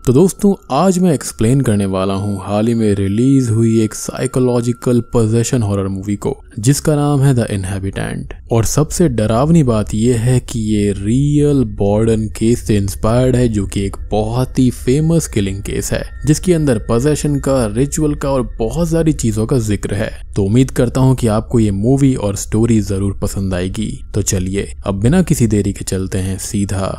तो दोस्तों आज मैं एक्सप्लेन करने वाला हूँ हाल ही में रिलीज हुई एक साइकोलॉजिकल पोजेशन हॉरर मूवी को जिसका नाम है द इनहैबिटेंट। और सबसे डरावनी बात यह है कि ये रियल बॉर्डन केस से इंस्पायर्ड है, जो कि एक बहुत ही फेमस किलिंग केस है जिसके अंदर पोजेशन का, रिचुअल का और बहुत सारी चीजों का जिक्र है। तो उम्मीद करता हूँ कि आपको ये मूवी और स्टोरी जरूर पसंद आएगी। तो चलिए अब बिना किसी देरी के चलते हैं सीधा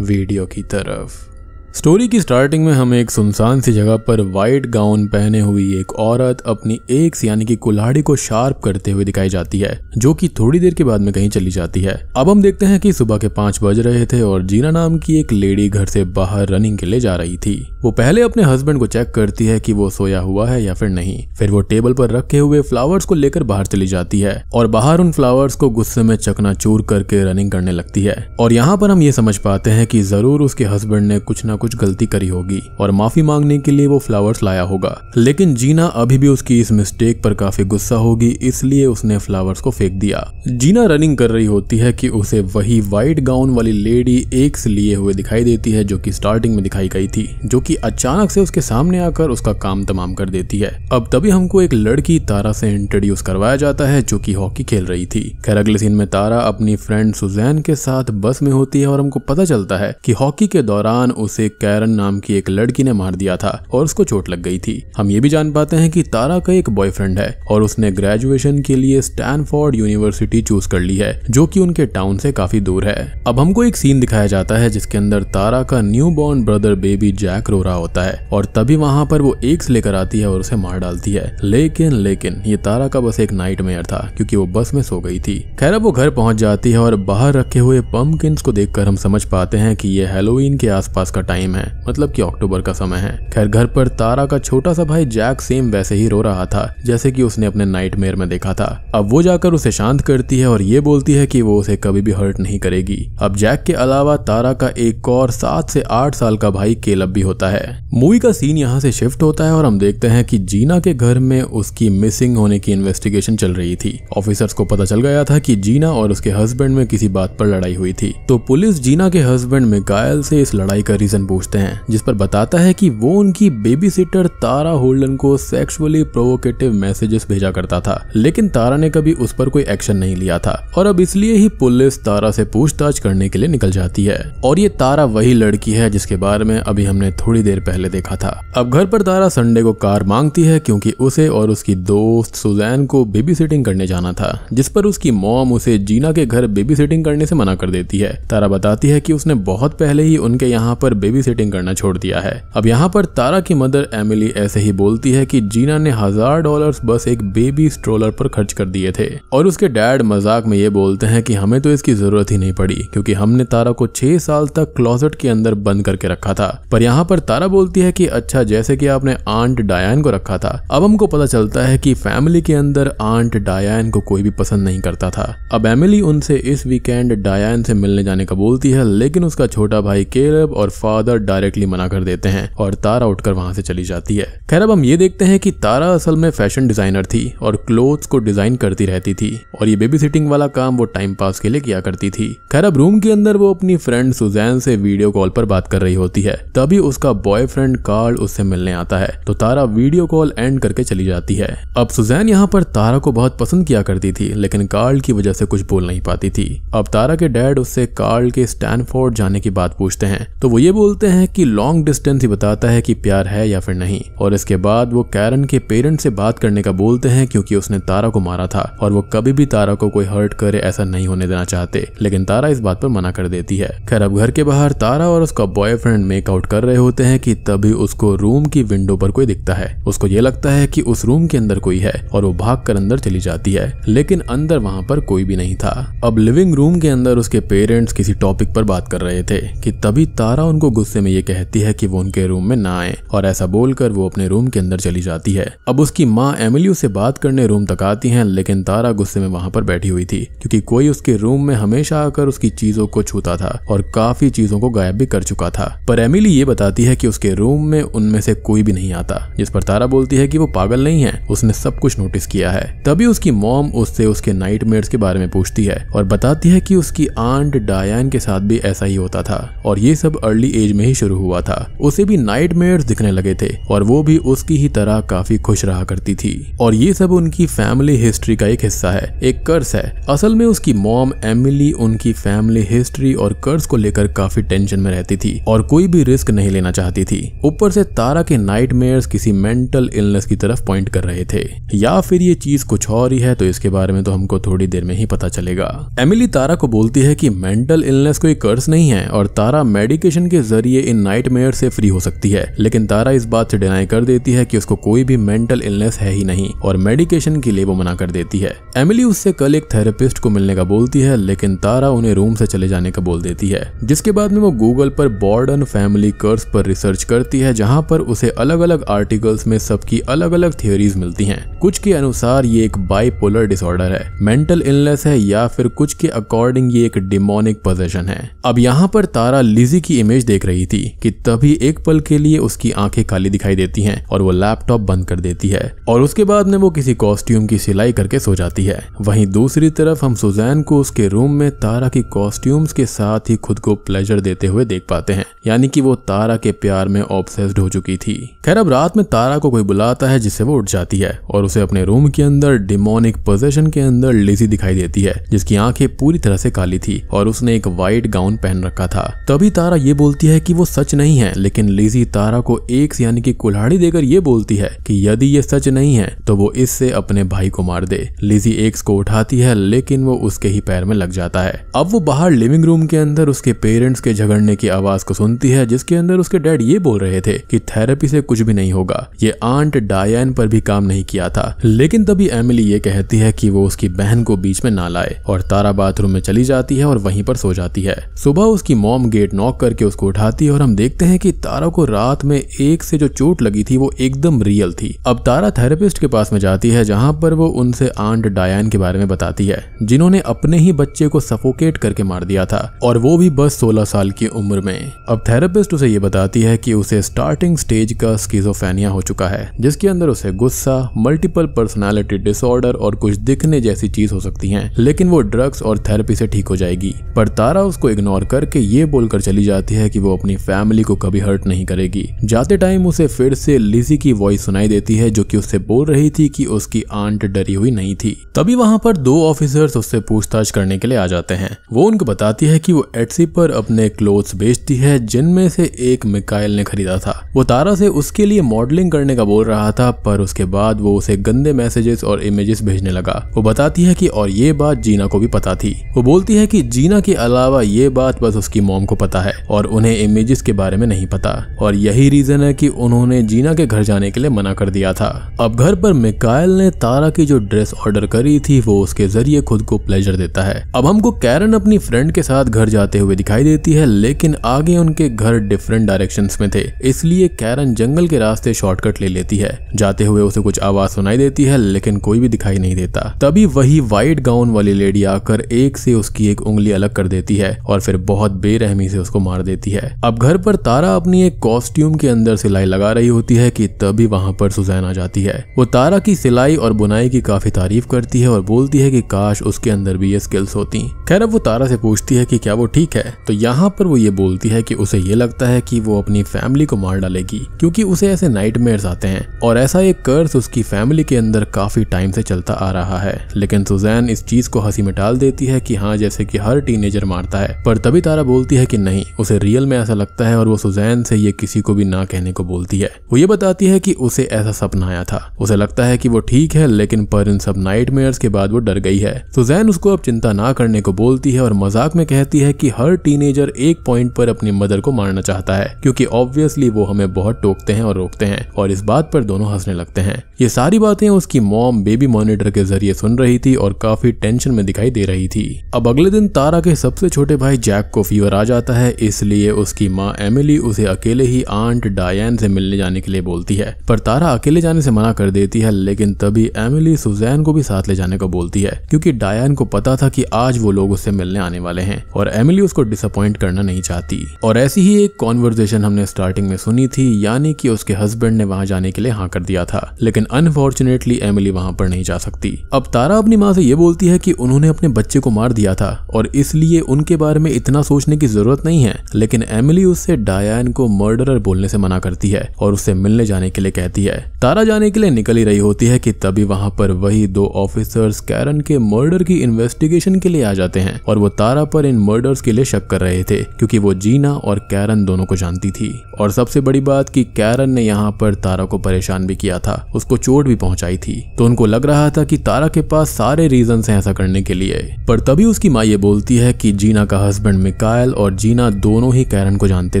वीडियो की तरफ। स्टोरी की स्टार्टिंग में हमें एक सुनसान सी जगह पर वाइट गाउन पहने हुई एक औरत अपनी एक्स यानी कि कुल्हाड़ी को शार्प करते हुए दिखाई जाती है, जो कि थोड़ी देर के बाद में कहीं चली जाती है। अब हम देखते हैं कि सुबह के 5 बज रहे थे और जीना नाम की एक लेडी घर से बाहर रनिंग के लिए जा रही थी। वो पहले अपने हस्बैंड को चेक करती है कि वो सोया हुआ है या फिर नहीं। फिर वो टेबल पर रखे हुए फ्लावर्स को लेकर बाहर चली जाती है और बाहर उन फ्लावर्स को गुस्से में चकनाचूर करके रनिंग करने लगती है। और यहाँ पर हम ये समझ पाते हैं कि जरूर उसके हस्बैंड ने कुछ ना कुछ गलती करी होगी और माफी मांगने के लिए वो फ्लावर्स लाया होगा। लेकिन जीना अभी भी उसकी इस मिस्टेक पर काफी गुस्सा होगी, इसलिए उसने फ्लावर्स को फेंक दिया। जीना रनिंग कर रही होती है कि उसे वही व्हाइट गाउन वाली लेडी एक्स लिए हुए दिखाई देती है, जो कि स्टार्टिंग में दिखाई गई थी, जो कि अचानक से उसके सामने आकर उसका काम तमाम कर देती है। अब तभी हमको एक लड़की तारा से इंट्रोड्यूस करवाया जाता है, जो कि हॉकी खेल रही थी। खैर अगले सीन में तारा अपनी फ्रेंड सुजैन के साथ बस में होती है और हमको पता चलता है कि हॉकी के दौरान उसे कैरन नाम की एक लड़की ने मार दिया था और उसको चोट लग गई थी। हम ये भी जान पाते हैं कि तारा का एक बॉयफ्रेंड है और उसने ग्रेजुएशन के लिए स्टैनफोर्ड यूनिवर्सिटी चूज कर ली है, जो कि उनके टाउन से काफी दूर है। अब हमको एक सीन दिखाया जाता है जिसके अंदर तारा का new born brother baby Jack रो रहा होता है और तभी वहां पर वो एक्स लेकर आती है और उसे मार डालती है। लेकिन ये तारा का बस एक नाइटमेयर था, क्योंकि वो बस में सो गई थी। खैर अब वो घर पहुंच जाती है और बाहर रखे हुए पम्पकिंस को देखकर हम समझ पाते हैं कि ये हैलोवीन के आसपास का टाइम है, मतलब कि अक्टूबर का समय है। खैर घर पर तारा का छोटा सा भाई जैक सेम वैसे ही रो रहा था जैसे कि उसने अपने नाइटमेयर में देखा था। अब वो जाकर उसे शांत करती है और ये बोलती है कि वो उसे कभी भी हर्ट नहीं करेगी। अब जैक के अलावा तारा का एक और 7 से 8 साल का भाई केलब भी होता है। मूवी का सीन यहाँ से शिफ्ट होता है और हम देखते हैं कि जीना के घर में उसकी मिसिंग होने की इन्वेस्टिगेशन चल रही थी। ऑफिसर्स को पता चल गया था कि जीना और उसके हस्बैंड में किसी बात पर लड़ाई हुई थी, तो पुलिस जीना के हस्बैंड मिकायल से इस लड़ाई का रीजन पूछते हैं, जिस पर बताता है कि वो उनकी बेबी सिटर तारा होल्डन को सेक्सुअली प्रोवोकेटिव मैसेजेस भेजा करता था, लेकिन तारा ने कभी उस पर कोई एक्शन नहीं लिया था और अब इसलिए ही पुलिस तारा से पूछताछ करने के लिए निकल जाती है। और ये तारा वही लड़की है जिसके बारे में अभी हमने थोड़ी देर पहले देखा था। अब घर पर तारा संडे को कार मांगती है क्योंकि उसे और उसकी दोस्त सुजैन को बेबी सिटिंग करने जाना था, जिस पर उसकी मॉम उसे जीना के घर बेबी सिटिंग करने से मना कर देती है। तारा बताती है कि उसने बहुत पहले ही उनके यहाँ पर बेबी सिटिंग करना छोड़ दिया है। अब यहाँ पर तारा की मदर एमिली ऐसे ही बोलती है कि जीना ने $1000 बस एक बेबी स्ट्रोलर पर खर्च कर दिए थे और उसके डैड मजाक में ये बोलते हैं कि हमें तो इसकी जरूरत ही नहीं पड़ी, क्योंकि हमने तारा को 6 साल तक क्लोजेट के अंदर बंद करके रखा था। पर यहाँ पर तारा बोलती है कि अच्छा, जैसे कि आपने आंट डायन को रखा था। अब हमको पता चलता है कि फैमिली के अंदर आंट डायन को कोई भी पसंद नहीं करता था। अब एमिली उनसे इस वीकेंड डायन से मिलने जाने का बोलती है, लेकिन उसका छोटा भाई केलब और फादर डायरेक्टली मना कर देते हैं और तारा उठकर वहां से चली जाती है। खैर अब हम ये देखते हैं कि तारा असल में फैशन डिजाइनर थी और क्लोथ्स को डिजाइन करती रहती थी और ये बेबी सिटिंग वाला काम वो टाइम पास के लिए किया करती थी। खैर अब रूम के अंदर वो अपनी फ्रेंड सुजैन से वीडियो कॉल पर बात कर रही होती है, तभी उसका बॉयफ्रेंड कार्ल उससे मिलने आता है, तो तारा वीडियो कॉल एंड करके चली जाती है। अब सुजैन यहाँ पर तारा को बहुत पसंद किया करती थी, लेकिन कार्ल की वजह से कुछ बोल नहीं पाती थी। अब तारा के डैड उससे कार्ल के स्टैनफोर्ड जाने की बात पूछते हैं, तो वो ये बोलते हैं कि लॉन्ग डिस्टेंस ही बताता है कि प्यार है या फिर नहीं। और इसके बाद वो कैरन के पेरेंट्स से बात करने का बोलते हैं, क्योंकि उसने तारा को मारा था और वो कभी भी तारा को कोई हर्ट करे ऐसा नहीं होने देना चाहते, लेकिन तारा इस बात पर मना कर देती है। खैर अब घर के बाहर तारा और उसका बॉयफ्रेंड मेकआउट कर रहे होते हैं कि तभी उसको रूम की विंडो पर कोई दिखता है। उसको ये लगता है कि उस रूम के अंदर कोई है और वो भागकर अंदर चली जाती है, लेकिन अंदर वहां पर कोई भी नहीं था। अब लिविंग रूम के अंदर उसके पेरेंट्स किसी टॉपिक पर बात कर रहे थे कि तभी तारा उनको गुस्से में ये कहती है कि वो उनके रूम में ना आए, और ऐसा बोलकर वो अपने रूम के अंदर चली जाती है। अब उसकी माँ एमिली से बात करने रूम तक आती हैं, लेकिन तारा गुस्से में वहां पर बैठी हुई थी, क्योंकि कोई उसके रूम में हमेशा आकर उसकी चीजों को छूता था और काफी चीजों को गायब भी कर चुका था। पर एमिली ये बताती है कि उसके रूम में उनमें से कोई भी नहीं आता, जिस पर तारा बोलती है कि वो पागल नहीं है, उसने सब कुछ नोटिस किया है। तभी उसकी मॉम उससे उसके नाइटमेयर्स के बारे में पूछती है और बताती है कि उसकी आंट डायन के साथ भी ऐसा ही होता था और ये सब अर्ली एज एज में ही शुरू हुआ था। उसे भी नाइटमेयर्स दिखने लगे थे और वो भी उसकी ही तरह काफी खुश रहा करती थी। और ये सब उनकी फैमिली हिस्ट्री का एक हिस्सा है, एक कर्स है। असल में उसकी मॉम एमिली उनकी फैमिली हिस्ट्री और कर्स को लेकर काफी टेंशन में रहती थी और कोई भी रिस्क नहीं लेना चाहती थी। ऊपर से तारा के नाइटमेयर्स किसी मेंटल इलनेस की तरफ पॉइंट कर रहे थे, या फिर ये चीज कुछ और ही है, तो इसके बारे में तो हमको थोड़ी देर में ही पता चलेगा। एमिली तारा को बोलती है कि मेंटल इलनेस कोई कर्स नहीं है और तारा मेडिकेशन के जरिए इन नाइटमेयर से फ्री हो सकती है, लेकिन तारा इस बात से डिनाई कर देती है कि उसको कोई भी मेंटल इलनेस है ही नहीं और मेडिकेशन के लिए वो मना कर देती है। एमिली उससे कल एक थेरेपिस्ट को मिलने का बोलती है, लेकिन तारा उन्हें रूम से चले जाने का बोल देती है। जिसके बाद में वो गूगल पर बॉर्डन फैमिली कर्स पर रिसर्च करती है, जहां पर उसे अलग अलग आर्टिकल्स में सबकी अलग अलग थियोरीज मिलती हैं। कुछ के अनुसार ये एक बाइपोलर डिसऑर्डर है, मेंटल इलनेस है, या फिर कुछ के अकॉर्डिंग ये एक डिमोनिक पोजेशन है। अब यहाँ पर तारा लिजी की इमेज देख रही थी कि तभी एक पल के लिए उसकी आंखें काली दिखाई देती हैं और वो लैपटॉप बंद कर देती है और उसके बाद में वो किसी कॉस्ट्यूम की सिलाई करके सो जाती है। वहीं दूसरी तरफ हम सुजैन को उसके रूम में तारा की कॉस्ट्यूम्स के साथ ही खुद को प्लेजर देते हुए देख पाते हैं, यानी कि वो तारा के प्यार में ऑब्सेस्ड हो चुकी थी। खैर अब रात में तारा को कोई बुलाता है, जिससे वो उठ जाती है और उसे अपने रूम के अंदर डिमोनिक पोजेशन के अंदर लिजी दिखाई देती है, जिसकी आंखें पूरी तरह से काली थी और उसने एक व्हाइट गाउन पहन रखा था। तभी तारा ये बोलती है कि वो सच नहीं है, लेकिन लिजी तारा को एक यानी कि कुल्हाड़ी देकर ये बोलती है कि यदि ये सच नहीं है तो वो इससे अपने भाई को मार दे। लिजी एक्स को उठाती है, लेकिन वो उसके ही पैर में लग जाता है। अब वो बाहर लिविंग रूम के अंदर उसके पेरेंट्स के झगड़ने की आवाज को सुनती है, जिसके अंदर उसके डैड ये बोल रहे थे कि थेरेपी से कुछ भी नहीं होगा, ये आंट डायन पर भी काम नहीं किया था। लेकिन तभी एमिली ये कहती है कि वो उसकी बहन को बीच में ना लाए और तारा बाथरूम में चली जाती है और वहीं पर सो जाती है। सुबह उसकी मॉम गेट नॉक करके उसको उठाती है और हम देखते हैं कि तारा को रात में एक से जो चोट लगी थी वो एकदम रियल थी। अब तारा थेरेपिस्ट के पास में जाती है, जहां पर वो उनसे आंट डायन के बारे में बताती है, जिन्होंने अपने ही बच्चे को सफोकेट करके मार दिया था और वो भी बस 16 साल की उम्र में। अब थेरेपिस्ट उसे ये बताती है कि उसे स्टार्टिंग स्टेज का स्किज़ोफ्रेनिया हो चुका है, जिसके अंदर उसे गुस्सा, मल्टीपल पर्सनालिटी डिसऑर्डर और कुछ दिखने जैसी चीज हो सकती हैं, लेकिन वो ड्रग्स और थेरेपी से ठीक हो जाएगी। पर तारा उसको इग्नोर करके ये बोलकर चली जाती है कि वो अपनी फैमिली को कभी हर्ट नहीं करेगी। जाते टाइम उसे फिर से लिजी की वॉइस सुनाई देती है, जो कि उससे बोल रही थी कि उसकी आंट डरी हुई नहीं थी। तभी वहां पर 2 ऑफिसर्स उससे पूछताछ करने के लिए आ जाते हैं। वो उनको बताती है कि वो एट्सी पर अपने क्लोथ्स बेचती है, जिनमें से एक मिकाइल ने खरीदा था। वो तारा से उसके लिए मॉडलिंग करने का बोल रहा था, पर उसके बाद वो उसे गंदे मैसेजेस और इमेजेस भेजने लगा। वो बताती है कि और ये बात जीना को भी पता थी। वो बोलती है कि जीना के अलावा ये बात बस उसकी मॉम को पता है और उन्हें इमेजेस के बारे में नहीं पता, और यही रीजन है कि उन्होंने जीना के घर जाने के लिए मना कर दिया था। अब घर पर मिकाइल ने तारा की जो ड्रेस ऑर्डर करी थी वो उसके जरिए खुद को प्लेजर देता है। अब हमको कैरन अपनी फ्रेंड के साथ घर जाते हुए दिखाई देती है, लेकिन आगे उनके घर डिफरेंट डायरेक्शंस में थे, इसलिए कैरन जंगल के रास्ते शॉर्टकट ले लेती है। जाते हुए उसे कुछ आवाज सुनाई देती है, लेकिन कोई भी दिखाई नहीं देता। तभी वही व्हाइट गाउन वाली लेडी आकर एक से उसकी एक उंगली अलग कर देती है और फिर बहुत बेरहमी से उसको मार देती है। अब घर पर तारा अपनी एक कॉस्ट्यूम के अंदर सिलाई लगा रही होती है कि तभी वहां पर सुजैन आ जाती है। वो तारा की सिलाई और बुनाई की काफी तारीफ करती है और बोलती है कि काश उसके अंदर भी ये स्किल्स होती। खैर अब वो तारा से पूछती है कि क्या वो ठीक है, तो यहाँ पर वो ये बोलती है कि उसे ये लगता है कि वो अपनी फैमिली को मार डालेगी, क्योंकि उसे ऐसे नाइटमेयर्स आते हैं और ऐसा एक कर्स उसकी फैमिली के अंदर काफी टाइम से चलता आ रहा है। लेकिन सुजैन इस चीज को हंसी में टाल देती है कि हाँ, जैसे कि हर टीनेजर मारता है। पर तभी तारा बोलती है कि नहीं, उसे रियल में ऐसा लगता है और वो सुजैन से ये किसी को भी ना कहने को बोलती है। वो ये बताती है कि उसे ऐसा सपना आया था, उसे लगता है कि वो ठीक है, लेकिन पर इन सब नाइटमेयर्स के बाद वो डर गई है। सुजैन उसको अब चिंता ना करने को बोलती है और मजाक में कहती है कि हर टीनेजर एक पॉइंट पर अपनी मदर को मारना चाहता है, क्योंकि ऑब्वियसली वो हमें बहुत टोकते हैं और रोकते हैं, और इस बात पर दोनों हंसने लगते हैं। ये सारी बातें उसकी मॉम बेबी मॉनिटर के जरिए सुन रही थी और काफी टेंशन में दिखाई दे रही थी। अब अगले दिन तारा के सबसे छोटे भाई जैक को फीवर आ जाता है, इसलिए उसकी माँ एमिली उसे अकेले ही आंट डायन से मिलने जाने के लिए बोलती है। पर तारा अकेले जाने से मना कर देती है, लेकिन तभी एमिली सुजैन को भी साथ ले जाने को बोलती है, क्योंकि डायन को पता था कि आज वो लोग उससे मिलने आने वाले हैं और एमिली उसको डिसअपॉइंट करना नहीं चाहती। और ऐसी ही एक कॉन्वर्सेशन हमने स्टार्टिंग में सुनी थी, यानी कि उसके हस्बैंड ने वहां जाने के लिए हाँ कर दिया था, लेकिन अनफॉर्चुनेटली एमिली वहां पर नहीं जा सकती। अब तारा अपनी माँ से ये बोलती है कि उन्होंने अपने बच्चे को मार दिया था और इसलिए उनके बारे में इतना सोचने की जरूरत नहीं है, लेकिन एमिली उससे डायन को मर्डरर बोलने से मना करती है और उससे मिलने जाने के लिए कहती है। तारा जाने के लिए निकल ही रही होती है कि तभी वहां पर वही 2 ऑफिसर्स कैरन के मर्डर की इन्वेस्टिगेशन के लिए आ जाते हैं और वो तारा पर इन मर्डर्स के लिए शक कर रहे थे क्योंकि वो जीना और कैरन दोनों को जानती थी। और सबसे बड़ी बात कि कैरन ने यहाँ पर तारा को परेशान भी किया था, उसको चोट भी पहुंचाई थी। तो उनको लग रहा था कि तारा के पास सारे रीजंस हैं ऐसा करने के लिए। पर तभी उसकी माँ ये बोलती है कि जीना का हस्बैंड मिकाएल और जीना दोनों ही कैरन को जानते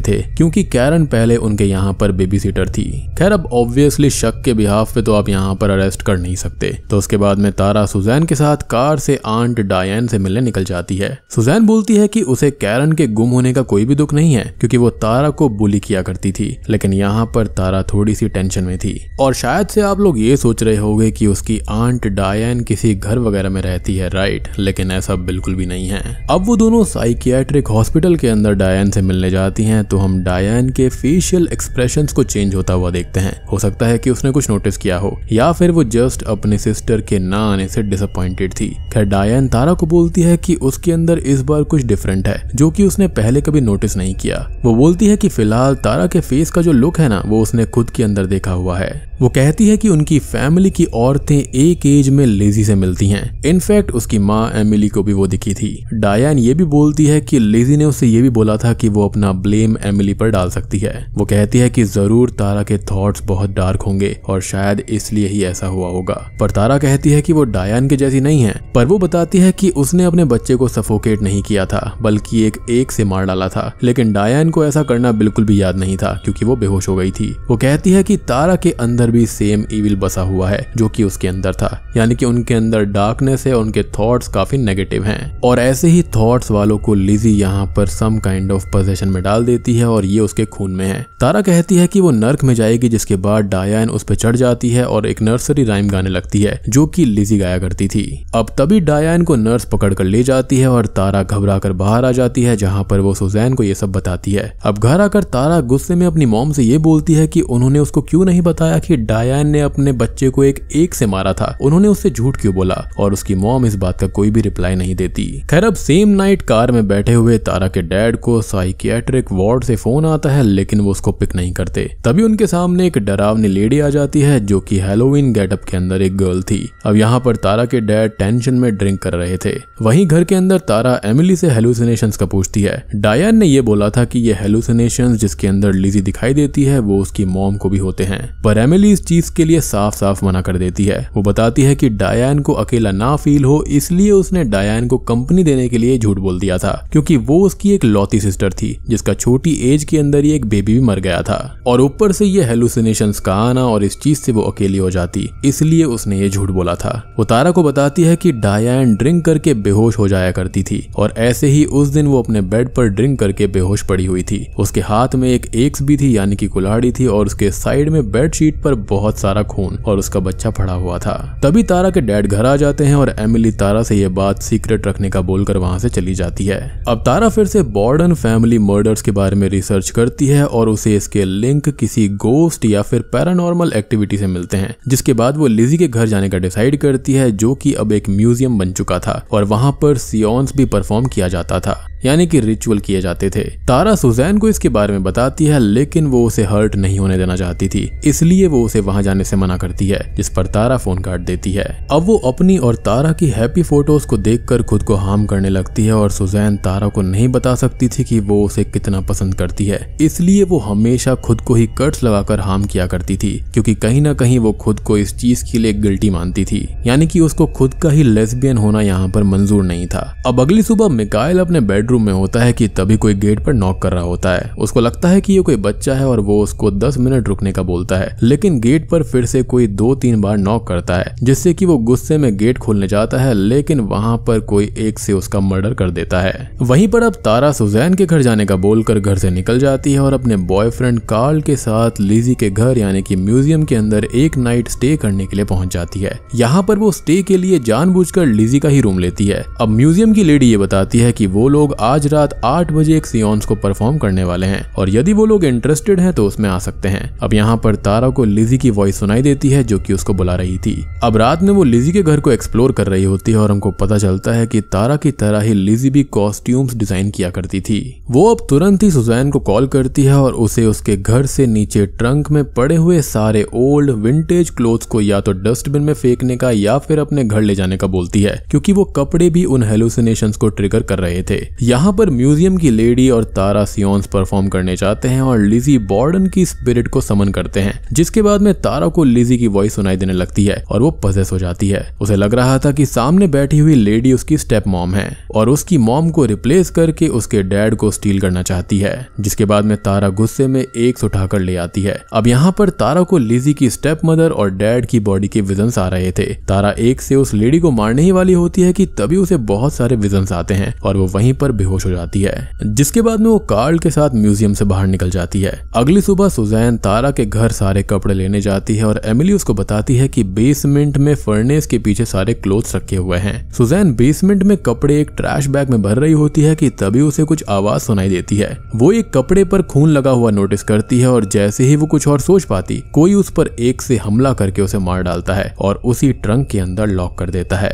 थे क्योंकि कैरन पहले उनके यहाँ पर बेबी सिटर थी। खैर अब ऑब्वियसली शक के बिहाफ पे तो आप यहाँ पर अरेस्ट कर नहीं सकते। तो उसके बाद में तारा सुजैन के साथ कार से आंट डायन से मिलने निकल जाती है। सुजैन बोलती है कि उसे कैरन के गुम होने का कोई भी दुख नहीं है क्योंकि वो तारा को बुली किया करती थी, लेकिन यहाँ पर तारा थोड़ी सी टेंशन में थी। और शायद से आप लोग ये सोच रहे होंगे कि उसकी आंट डायन किसी घर वगैरह में रहती है, राइट, लेकिन ऐसा बिल्कुल भी नहीं है। अब वो दोनों साइकियाट्रिक हॉस्पिटल के अंदर डायन से मिलने जाती हैं तो हम डायन के फेशियल एक्सप्रेशंस को चेंज होता हुआ देखते हैं। हो सकता है कि उसने कुछ नोटिस किया हो या फिर वो जस्ट अपने सिस्टर के ना आने से डिसअपॉइंटेड थी। खैर डायन तारा को बोलती है कि उसके अंदर इस बार कुछ डिफरेंट है जो कि उसने पहले कभी नोटिस नहीं किया। वो बोलती है कि फिलहाल तारा के फेस का जो लुक है ना वो उसने खुद के अंदर देखा हुआ है। वो कहती है कि उनकी फैमिली की औरतें एक एज में लेजी से मिलती हैं। इनफैक्ट उसकी माँ एमिली को भी वो दिखी थी। डायन ये भी बोलती है कि लेजी ने उससे ये भी बोला था कि वो अपना ब्लेम एमिली पर डाल सकती है। वो कहती है कि जरूर तारा के थॉट्स बहुत डार्क होंगे और शायद इसलिए ही ऐसा हुआ होगा। पर तारा कहती है कि वो डायन के जैसी नहीं है। पर वो बताती है कि उसने अपने बच्चे को सफोकेट नहीं किया था बल्कि एक से मार डाला था, लेकिन डायन को ऐसा करना बिल्कुल भी याद नहीं था क्योंकि वो बेहोश हो गई थी। वो कहती है कि तारा के अंदर भी सेम इविल बसा हुआ है जो कि उसके अंदर था, यानी कि उनके अंदर डार्कनेस है, उनके थॉट्स काफी नेगेटिव हैं। और ऐसे ही थॉट्स वालों को लिजी यहाँ पर सम काइंड ऑफ पोजेशन में डाल देती है और ये उसके खून में है। तारा कहती है कि वो नर्क में जाएगी, जिसके बाद डायन उस पर चढ़ जाती है और एक नर्सरी राइम गाने लगती है जो कि लिजी गाया करती थी। अब तभी डायन को नर्स पकड़ कर ले जाती है और तारा घबरा कर बाहर आ जाती है, जहाँ पर वो सुजैन को ये सब बताती है। अब घर आकर तारा गुस्से में अपनी मॉम से ये बोलती है कि उन्होंने उसको क्यों नहीं बताया कि डायन ने अपने बच्चे को एक से मारा था, उन्होंने उससे झूठ क्यों बोला। और उसकी मॉम इस बात का कोई भी रिप्लाई नहीं देती। खैर अब सेम नाइट कार में बैठे हुए तारा के डैड को साइकियाट्रिक वार्ड से फोन आता है, लेकिन वो उसको पिक नहीं करते। तभी उनके सामने एक डरावनी लेडी आ जाती है जो कि हैलोवीन गेटअप के अंदर एक गर्ल थी। अब यहाँ पर तारा के डैड टेंशन में ड्रिंक कर रहे थे। वहीं घर के अंदर तारा एमिली से हेलुसिनेशंस का पूछती है। डायन ने ये बोला था कि ये हेलुसिनेशंस जिसके अंदर लिजी दिखाई देती है वो उसकी मॉम को भी होते हैं, पर एमिली इस चीज के लिए साफ साफ मना कर देती है। वो बताती है कि डायन को अकेला ना फील हो इसलिए उसने डायन को कंपनी देने के लिए झूठ बोल दिया था, क्योंकि वो उसकी एक लौती सिस्टर थी जिसका छोटी एज के अंदर ही एक बेबी भी मर गया था। और ऊपर से ये हेलुसिनेशंस का आना और इस चीज से वो अकेली हो जाती, इसलिए उसने ये झूठ बोला था। वो तारा को बताती है कि डायन ड्रिंक करके बेहोश हो जाया करती थी और ऐसे ही उस दिन वो अपने बेड पर ड्रिंक करके बेहोश पड़ी हुई थी। उसके हाथ में एक एक्स भी थी, यानी कि कुल्हाड़ी थी, और उसके साइड में बेडशीट पर बहुत सारा खून और उसका बच्चा पड़ा हुआ था। तभी तारा के डैड घर आ जाते हैं और एमिली तारा से ये बात सीक्रेट रखने का बोलकर वहां से चली जाती है। अब तारा फिर से बॉर्डन फैमिली मर्डर्स के बारे में रिसर्च करती है और उसे इसके लिंक किसी गोस्ट या फिर पैरानॉर्मल एक्टिविटी से मिलते हैं, जिसके बाद वो लिजी के घर जाने का डिसाइड करती है जो कि अब एक म्यूजियम बन चुका था और वहां पर सियोन्स भी परफॉर्म किया जाता था, यानी कि रिचुअल किए जाते थे। तारा सुजैन को इसके बारे में बताती है, लेकिन वो उसे हर्ट नहीं होने देना चाहती थी, इसलिए वो उसे वहां जाने से मना करती है, जिस पर तारा फोन काट देती है। अब वो अपनी और तारा की हैप्पी फोटोज को देखकर खुद को हार्म करने लगती है और सुजैन तारा को नहीं बता सकती थी कि वो उसे कितना पसंद करती है, इसलिए वो हमेशा खुद को ही कट्स लगाकर हार्म किया करती थी, क्योंकि कहीं ना कहीं वो खुद को इस चीज के लिए गिल्टी मानती थी, यानी कि उसको खुद का ही लेस्बियन होना यहाँ पर मंजूर नहीं था। अब अगली सुबह मिकाएल अपने बेडरूम में होता है कि तभी कोई गेट पर नॉक कर रहा होता है। उसको लगता है कि ये कोई बच्चा है और वो उसको 10 मिनट रुकने का बोलता है, लेकिन गेट पर फिर से कोई 2-3 बार नॉक करता है, जिससे कि वो गुस्से में गेट खोलने जाता है, लेकिन वहां पर कोई एक से उसका मर्डर कर देता है। वहीं पर अब तारा सुजैन के घर जाने का बोलकर घर से निकल जाती है और अपने बॉयफ्रेंड कार्ल के साथ लिजी के घर यानी कि म्यूजियम के अंदर एक नाइट स्टे करने के लिए पहुंच जाती है। यहाँ पर वो स्टे के लिए जानबूझकर लिजी का ही रूम लेती है। अब म्यूजियम की लेडी ये बताती है कि वो लोग आज रात 8 बजे एक सियोन्स को परफॉर्म करने वाले हैं और यदि वो लोग इंटरेस्टेड हैं तो उसमें आ सकते हैं। अब यहाँ पर तारा को लिजी की वॉइस सुनाई देती है जो कि उसको बुला रही थी। अब रात में वो लिजी के घर को एक्सप्लोर कर रही होती है और हमको पता चलता है कि तारा की तरह ही लिजी भी कॉस्ट्यूम्स डिजाइन किया करती थी। वो अब तुरंत ही सुजैन को कॉल करती है और उसे उसके घर से नीचे ट्रंक में पड़े हुए सारे ओल्ड विंटेज क्लोथ्स को या तो डस्टबिन में फेंकने का या फिर अपने घर ले जाने का बोलती है, क्योंकि वो कपड़े भी उन हेलुसिनेशंस को ट्रिगर कर रहे थे। यहाँ पर म्यूजियम की लेडी और तारा सियोन्स परफॉर्म करने जाते हैं और लिजी बॉर्डन की स्पिरिट को समन करते हैं, जिसके बाद में तारा को लिजी की वॉइस सुनाई देने लगती है और वो पजेस हो जाती है। उसे लग रहा था कि सामने बैठी हुई लेडी उसकी स्टेप मॉम है और उसकी मॉम को रिप्लेस करके उसके डैड को स्टील करना चाहती है, जिसके बाद में तारा गुस्से में एक्स उठाकर ले आती है। अब यहाँ पर तारा को लिजी की स्टेप मदर और डैड की बॉडी के विजन्स आ रहे थे। तारा एक से उस लेडी को मारने ही वाली होती है कि तभी उसे बहुत सारे विजन्स आते हैं और वो वहीं पर बेहोश हो जाती है, जिसके बाद में वो कार्ल के साथ म्यूजियम से बाहर निकल जाती है। अगली सुबह सुजैन तारा के घर सारे कपड़े लेने जाती है और एमिली उसको बताती है कि बेसमेंट में फर्नेस के पीछे सारे क्लोथ्स रखे हुए हैं। सुजैन बेसमेंट में कपड़े एक ट्रैश बैग में भर रही होती है कि तभी उसे कुछ आवाज सुनाई देती है। वो एक कपड़े पर खून लगा हुआ नोटिस करती है और जैसे ही वो कुछ और सोच पाती, कोई उस पर एक से हमला करके उसे मार डालता है और उसी ट्रंक के अंदर लॉक कर देता है।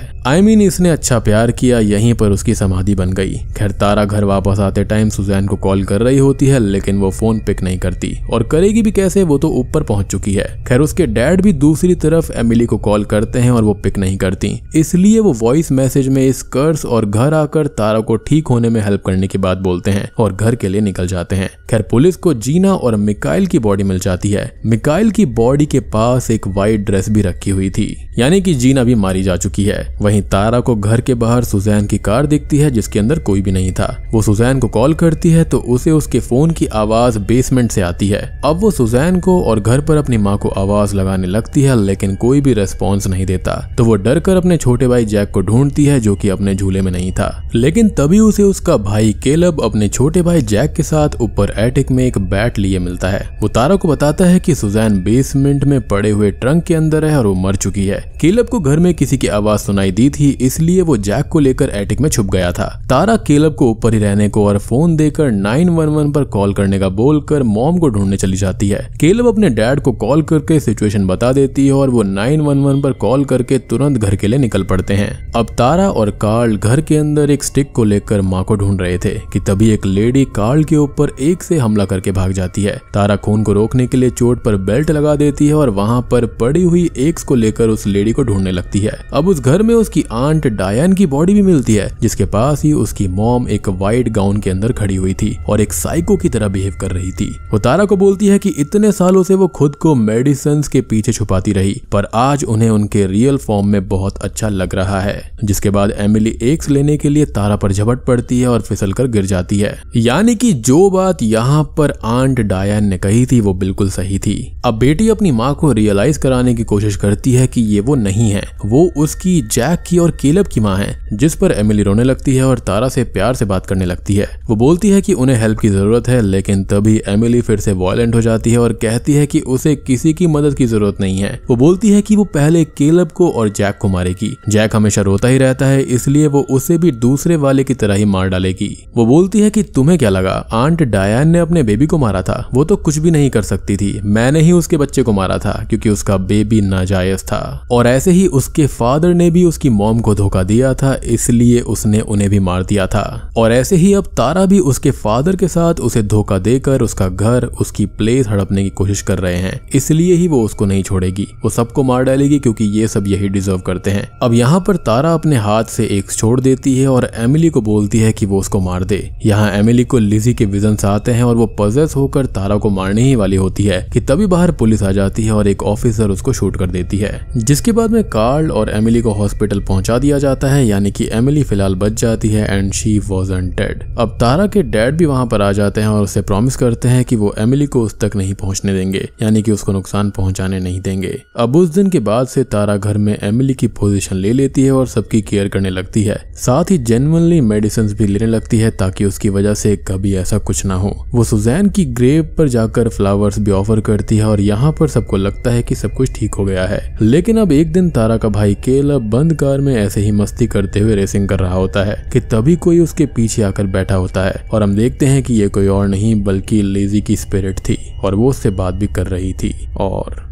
इसने अच्छा प्यार किया, यहीं पर उसकी समाधि बन गई। खैर तारा घर वापस आते टाइम सुजैन को कॉल कर रही होती है, लेकिन वो फोन पिक नहीं करती और करेगी भी कैसे, वो तो ऊपर पहुंच चुकी है। खैर उसके डैड भी दूसरी तरफ एमिली को कॉल करते हैं और वो पिक नहीं करती, इसलिए वो वॉइस मैसेज में इस कर्स और घर आकर तारा को ठीक होने में हेल्प करने की बात बोलते हैं और घर के लिए निकल जाते हैं। खैर पुलिस को जीना और मिकाइल की बॉडी मिल जाती है। मिकाइल की बॉडी के पास एक वाइट ड्रेस भी रखी हुई थी, यानी कि जीना भी मारी जा चुकी है। वहीं तारा को घर के बाहर सुजैन की कार दिखती है जिसके अंदर कोई भी नहीं था। वो सुजैन को कॉल करती है तो उसे उसके फोन की आवाज बेसमेंट से आती है। अब वो सुजैन को और घर पर अपनी माँ को आवाज लगाने लगती है, लेकिन कोई भी रेस्पॉन्स नहीं देता। तो वो डर कर अपने छोटे भाई जैक को ढूंढती है जो कि अपने झूले में नहीं था, लेकिन तभी उसे उसका भाई केलब अपने छोटे भाई जैक के साथ ऊपर एटिक में एक बैट लिए मिलता है। वो तारा को बताता है कि सुजैन बेसमेंट में पड़े हुए ट्रंक के अंदर है और वो मर चुकी है। केलब को घर में किसी की आवाज सुनाई दी थी, इसलिए वो जैक को लेकर एटिक में छुप गया था। तारा केलब को ऊपर ही रहने को और फोन देकर 911 पर कॉल करने का बोलकर मॉम को ढूंढने चली जाती है। केलब अपने डैड को कॉल करके सिचुएशन बता देती है और वो 911 पर कॉल करके तुरंत घर के लिए निकल पड़ते हैं। अब तारा और कार्ल घर के अंदर एक स्टिक को लेकर माँ को ढूंढ रहे थे कि तभी एक लेडी कार्ल के ऊपर एक से हमला करके भाग जाती है। तारा खून को रोकने के लिए चोट पर बेल्ट लगा देती है और वहां पर पड़ी हुई एक्स को लेकर उस लेडी को ढूंढने लगती है। अब उस घर में उसकी आंट डायन की बॉडी भी मिलती है, जिसके पास ही उसकी मॉम एक व्हाइट गाउन के अंदर खड़ी हुई थी और एक साइको की तरह बिहेव कर रही थी। वो तारा को बोलती है कि इतने सालों से वो खुद को मेडिसिन के पीछे छुपाती रही, पर आज उन्हें उनके रियल फॉर्म में बहुत अच्छा लग रहा है। जिसके बाद एमिली एक्स लेने के लिए तारा पर झपट पड़ती है और फिसल कर गिर जाती है। यानी कि जो बात यहाँ पर आंट डायन ने कही थी वो बिल्कुल सही थी। अब बेटी अपनी माँ को रियलाइज कराने की कोशिश करती है कि ये वो नहीं है, वो उसकी जैक की और केलब की माँ है, जिस पर एमिली रोने लगती है और तारा से प्यार से बात करने लगती है। वो बोलती है कि उन्हें हेल्प की जरूरत है, लेकिन तभी एमिली फिर से वायलेंट हो जाती है और कहती है कि उसे किसी की मदद की जरूरत नहीं है। वो बोलती है कि वो पहले केलब को और जैक को मारेगी। जैक हमेशा रोता ही रहता है, इसलिए वो उसे भी दूसरे वाले की तरह ही मार डालेगी। वो बोलती है कि तुम्हें क्या लगा, आंट डायन ने अपने बेबी को मारा था, वो तो कुछ भी नहीं कर सकती थी, मैंने ही उसके बच्चे को मारा था क्योंकि उसका बेबी नाजायज था, और ऐसे ही उसके फादर ने भी उसकी मॉम को धोखा दिया था, इसलिए उसने उन्हें भी मार दिया था। और ऐसे ही अब तारा भी उसके फादर के साथ उसे धोखा देकर उसका घर, उसकी प्लेस हड़पने की कोशिश कर रहे हैं, इसलिए ही वो उसको नहीं छोड़ेगी, वो सबको मार डालेगी क्योंकि ये सब यही डिजर्व करते हैं। अब यहाँ पर तारा अपने हाथ से एक छोड़ देती है और एमिली को बोलती है कि वो उसको मार दे। यहाँ एमिली को लिजी के विजन्स आते हैं और वो पजेस होकर तारा को मारने ही वाली होती है कि तभी बाहर पुलिस आ जाती है और एक ऑफिसर उसको शूट कर देती है। जिसके बाद में कार्ल और एमिली को हॉस्पिटल पहुंचा दिया जाता है, यानी कि एमिली फिलहाल बच जाती है एंड शी वाज़न्ट डेड। अब तारा के डैड भी वहां पर आ जाते हैं और उसे प्रॉमिस करते हैं कि वो एमिली को उस तक नहीं पहुंचने देंगे, यानी कि उसको नुकसान पहुंचाने नहीं देंगे। अब उस दिन के बाद से तारा घर में एमिली की पोजीशन ले लेती है और सबकी केयर करने लगती है, साथ ही जेन्युइनली मेडिसिन भी लेने लगती है ताकि उसकी वजह से कभी ऐसा कुछ ना हो। वो सुजैन की ग्रेव पर जाकर फ्लावर्स भी ऑफर करती है और यहाँ पर सबको लगता है कि सब कुछ ठीक हो गया है। लेकिन अब एक दिन तारा का भाई केलब बंद कार में ऐसे ही मस्ती करते हुए रेसिंग कर रहा होता है कि तभी कोई उसके पीछे आकर बैठा होता है और हम देखते हैं कि ये कोई और नहीं बल्कि लिजी की स्पिरिट थी और वो उससे बात भी कर रही थी। और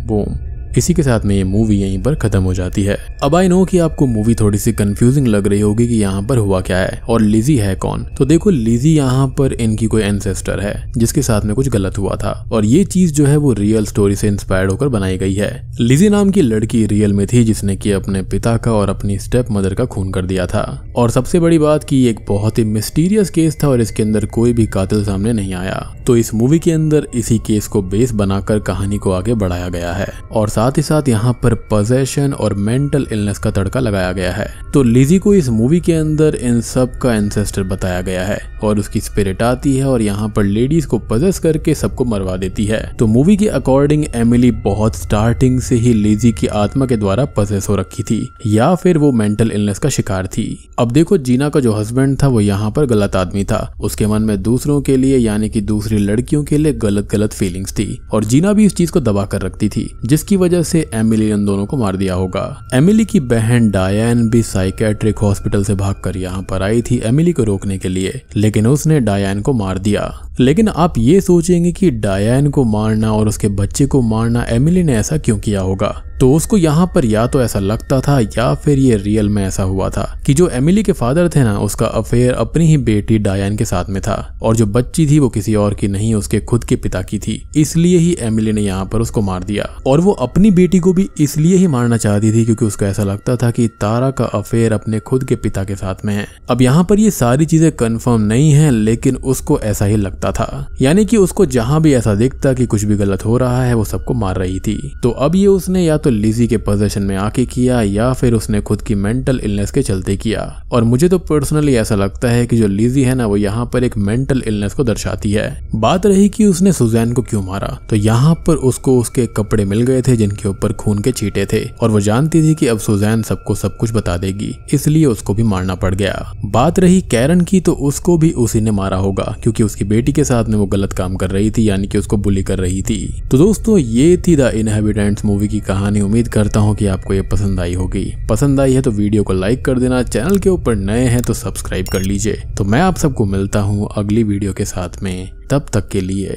बूम। इसी के साथ में ये मूवी यहीं पर खत्म हो जाती है। अब आई नो कि आपको मूवी थोड़ी सी कंफ्यूजिंग लग रही होगी कि यहाँ पर हुआ क्या है और लिजी है कौन। तो देखो, लिजी यहाँ पर इनकी कोई एंसेस्टर है जिसके साथ में कुछ गलत हुआ था और ये चीज जो है वो रियल स्टोरी से इंस्पायर्ड होकर बनाई गई है। लिजी नाम की लड़की रियल में थी जिसने कि अपने पिता का और अपनी स्टेप मदर का खून कर दिया था। और सबसे बड़ी बात कि एक बहुत ही मिस्टीरियस केस था और इसके अंदर कोई भी कातिल सामने नहीं आया। तो इस मूवी के अंदर इसी केस को बेस बनाकर कहानी को आगे बढ़ाया गया है और साथ ही साथ यहाँ पर पोजेशन और मेंटल इलनेस का तड़का लगाया गया है। तो लिजी को इस मूवी के अंदर इन सब का एंसेस्टर बताया गया है और उसकी स्पिरिट आती है और यहाँ पर लेडीज को पजेस करके सबको मरवा देती है। तो मूवी के अकॉर्डिंग एमिली बहुत स्टार्टिंग से ही लिजी की आत्मा के द्वारा पजेस हो रखी थी या फिर वो मेंटल इलनेस का शिकार थी। अब देखो, जीना का जो हस्बैंड था वो यहाँ पर गलत आदमी था। उसके मन में दूसरों के लिए यानी कि दूसरी लड़कियों के लिए गलत गलत फीलिंग्स थी और जीना भी इस चीज को दबा कर रखती थी, जिसकी वजह से एमिली उन दोनों को मार दिया होगा। एमिली की बहन डायन भी साइकेट्रिक हॉस्पिटल से भागकर यहाँ पर आई थी एमिली को रोकने के लिए, लेकिन उसने डायन को मार दिया। लेकिन आप ये सोचेंगे कि डायन को मारना और उसके बच्चे को मारना एमिली ने ऐसा क्यों किया होगा। तो उसको यहाँ पर या तो ऐसा लगता था या फिर ये रियल में ऐसा हुआ था कि जो एमिली के फादर थे ना, उसका अफेयर अपनी ही बेटी डायन के साथ में था और जो बच्ची थी वो किसी और की नहीं, उसके खुद के पिता की थी। इसलिए ही एमिली ने यहाँ पर उसको मार दिया और वो अपनी बेटी को भी इसलिए ही मारना चाहती थी क्योंकि उसको ऐसा लगता था कि तारा का अफेयर अपने खुद के पिता के साथ में है। अब यहाँ पर ये सारी चीजें कंफर्म नहीं है, लेकिन उसको ऐसा ही लगता था, यानी कि उसको जहां भी ऐसा दिखता कि कुछ भी गलत हो रहा है वो सबको मार रही थी। तो अब ये उसने या तो लिजी के पोजीशन में आके किया या फिर उसने खुद की मेंटल इलनेस के चलते किया। और मुझे तो पर्सनली ऐसा लगता है कि जो लिजी है ना, वो यहाँ पर एक मेंटल इलनेस को दर्शाती है। बात रही कि उसने सुजैन को क्यों मारा, तो यहाँ पर उसको उसके कपड़े मिल गए थे जिनके ऊपर खून के छींटे थे और वो जानती थी कि अब सुजैन सबको सब कुछ बता देगी, इसलिए उसको भी मारना पड़ गया। बात रही कैरन की, तो उसको भी उसी ने मारा होगा क्योंकि उसकी बेटी के साथ में वो गलत काम कर रही थी, यानी कि उसको बुली कर रही थी। तो दोस्तों, ये थी द इनहेबिटेंट्स मूवी की कहानी। उम्मीद करता हूँ कि आपको ये पसंद आई होगी। पसंद आई है तो वीडियो को लाइक कर देना, चैनल के ऊपर नए हैं तो सब्सक्राइब कर लीजिए। तो मैं आप सबको मिलता हूँ अगली वीडियो के साथ में, तब तक के लिए